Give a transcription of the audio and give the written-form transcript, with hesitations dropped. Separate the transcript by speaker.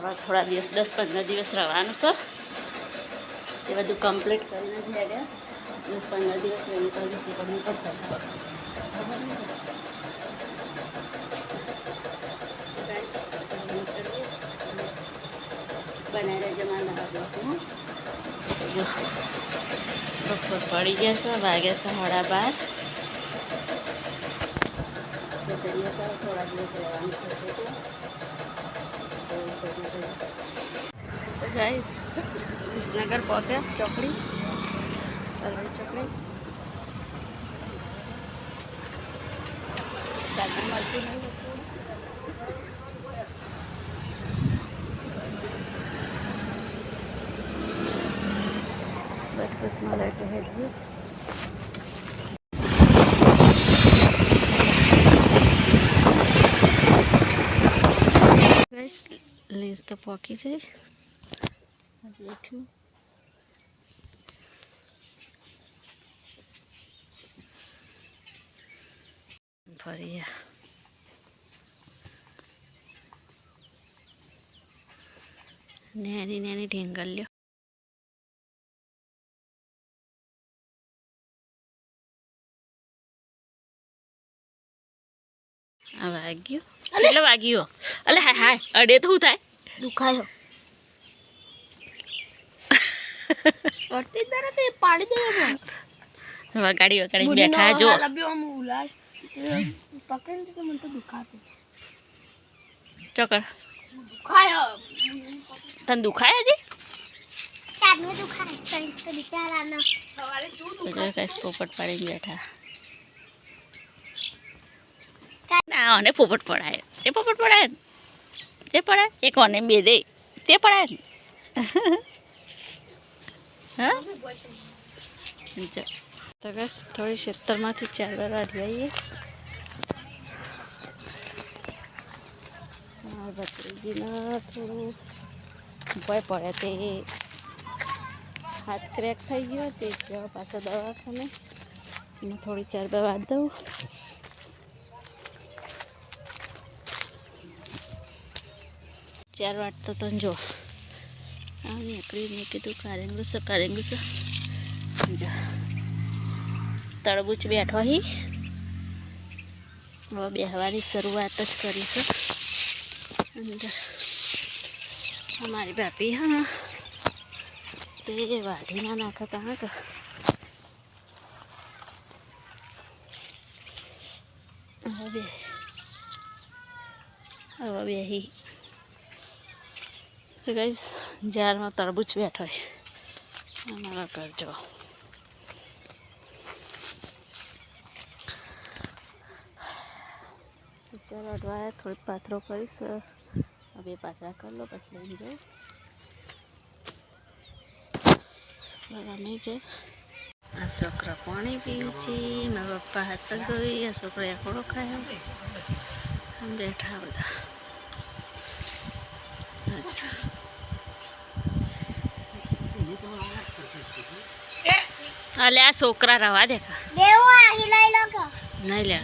Speaker 1: હવે થોડા દિવસ 10-15 દિવસ રહેવાનું છે એ બધું કમ્પ્લીટ કરીને જ હેડ્યા 10-15 દિવસ રહીને તો હજી સુપરની પર બનાવી રહેજો મારા બ્લોગમાં જો બપોર પડી ગયા છે વાગ્યા છે 12:30 કરીએ સર થોડા દિવસ રહેવાનું થશે તો ગાઈસ વિસનગર પહોંચ્યા ચોકડી સરવડી ચોકડી સાધન મળતું નહીં बस माला हेड लेस तो पॉकी है बैठू फरिया नैनी नैनी ढेंगल लो वाग्यो એટલે વાગ્યો અલે હાય હાય અડે તો હું થાય દુખાયો પડતી દરે તે પાડી દેવાનો વગાડી બેઠા જો લબ્યો આમ ઉલાસ પકડીને તો મને તો દુખાતો ચોકર દુખાયો તને દુખાય હજી ચારને દુખાય સંત બિચારાનો સવારે જો દુખાય કઈ પોપટ પાડીને બેઠા ના ને પોપટ પડાય તે પોપટ પડાય તે પડાય એક ઓને બે દે તે પડાય હા તો બસ થોડી ખેતરમાંથી ચાલવા વાળી આવીએ ભત્રીજીના થોડું ભય પડે તે હાથ ક્રેક થઈ ગયો તે જવા પાછો દવાખાને એને થોડી ચાલવા વાત દઉં ચાર વાટતો તો જો આ નીકળી મેં કીધું કારેંગું છે તરબૂચ બેઠો હી હવે બેહવાની શરૂઆત જ કરી છે અંદર અમારી ભાભી હા તે વાઢી ના નાખતા હા કે હવે બેહી તો ગાઈસ જારમાં તરબૂચ બેઠો હોય અમારા કરજો ચાલો અડવાયા થોડીક પાથરો કરીશ બે પાથરા કરી લો પછી લઈ જાઉં રમી કે આ છોકરા પાણી પીવું છે મારા પપ્પા હાથ પગ ધોઈ આ છોકરો એકડો ખાય આમ બેઠા બધા અલે આ છોકરા રવા દે નહીં લે